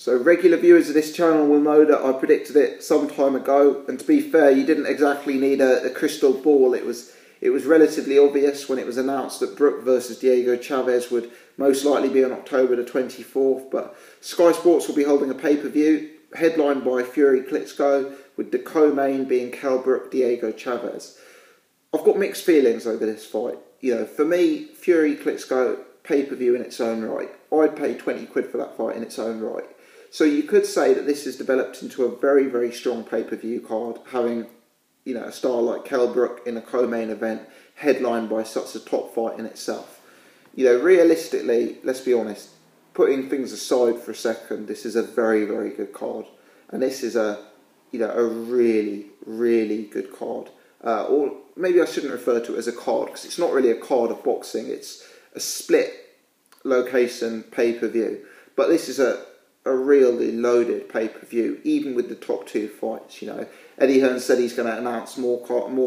So regular viewers of this channel will know that I predicted it some time ago, and to be fair, you didn't exactly need a crystal ball. It was relatively obvious when it was announced that Brook versus Diego Chaves would most likely be on October the 24th, but Sky Sports will be holding a pay-per-view headlined by Fury Klitschko, with the co-main being Kell, Brook, Diego Chaves. I've got mixed feelings over this fight. You know, for me, Fury Klitschko pay-per-view in its own right. I'd pay 20 quid for that fight in its own right. So you could say that this has developed into a very, very strong pay-per-view card, having, you know, a star like Kell, Brook in a co-main event headlined by such a top fight in itself. You know, realistically, let's be honest, putting things aside for a second, this is a very, very good card. And this is a really, really good card. Or maybe I shouldn't refer to it as a card, because it's not really a card of boxing. It's a split location pay-per-view. But this is a really loaded pay-per-view, even with the top two fights. You know, Eddie Hearn said he's going to announce more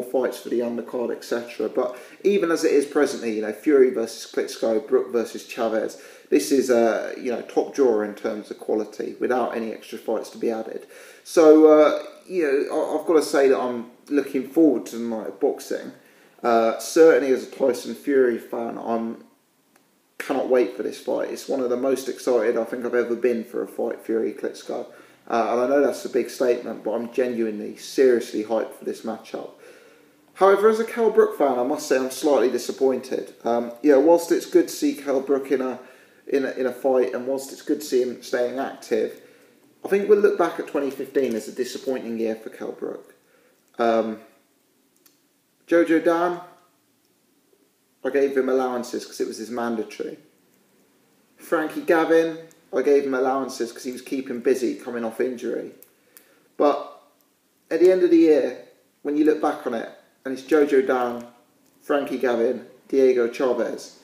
fights for the undercard, etc. But even as it is presently, you know, Fury versus Klitschko, Brook versus Chaves, this is a top drawer in terms of quality, without any extra fights to be added. So I've got to say that I'm looking forward to the night of boxing. Certainly as a Tyson Fury fan, cannot wait for this fight. It's one of the most excited I think I've ever been for a fight, Fury Klitschko. And I know that's a big statement, but I'm genuinely, seriously hyped for this matchup. However, as a Kell Brook fan, I must say I'm slightly disappointed. Whilst it's good to see Kell Brook in a fight, and whilst it's good to see him staying active, I think we'll look back at 2015 as a disappointing year for Kell Brook. Jojo Dan, I gave him allowances because it was his mandatory. Frankie Gavin, I gave him allowances because he was keeping busy coming off injury. But at the end of the year, when you look back on it, and it's Jojo Dan, Frankie Gavin, Diego Chaves,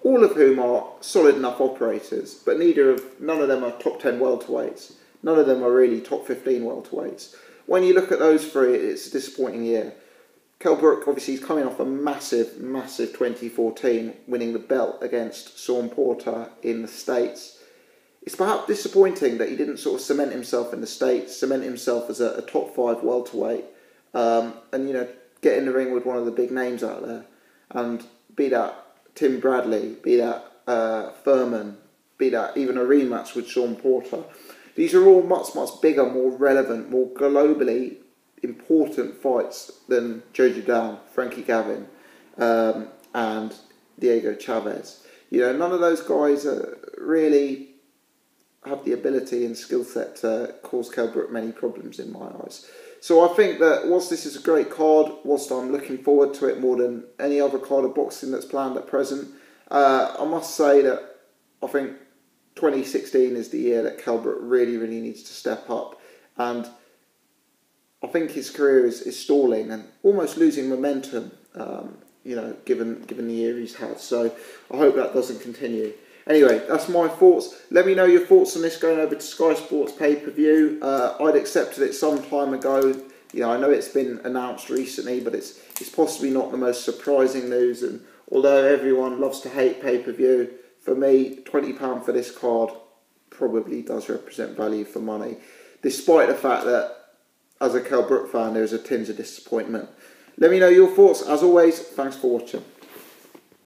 all of whom are solid enough operators, but none of them are top 10 welterweights. None of them are really top 15 welterweights. When you look at those three, it's a disappointing year. Kell Brook, obviously, he's coming off a massive 2014, winning the belt against Sean Porter in the States. It's perhaps disappointing that he didn't sort of cement himself in the States, cement himself as a top 5 welterweight, and get in the ring with one of the big names out there, and be that Tim Bradley, be that Furman, be that even a rematch with Sean Porter. These are all much bigger, more relevant, more globally important fights than Jojo Dan, Frankie Gavin, and Diego Chaves. You know, none of those guys really have the ability and skill set to cause Kell Brook many problems in my eyes. So I think that whilst this is a great card, whilst I'm looking forward to it more than any other card of boxing that's planned at present, I must say that I think 2016 is the year that Kell Brook really needs to step up. And I think his career is stalling and almost losing momentum, given the year he's had. So I hope that doesn't continue. Anyway, that's my thoughts. Let me know your thoughts on this going over to Sky Sports pay-per-view. I'd accepted it some time ago. You know, I know it's been announced recently, but it's possibly not the most surprising news. And although everyone loves to hate pay-per-view, for me, £20 for this card probably does represent value for money, despite the fact that as a Kell Brook fan, there's a tinge of disappointment. Let me know your thoughts. As always, thanks for watching.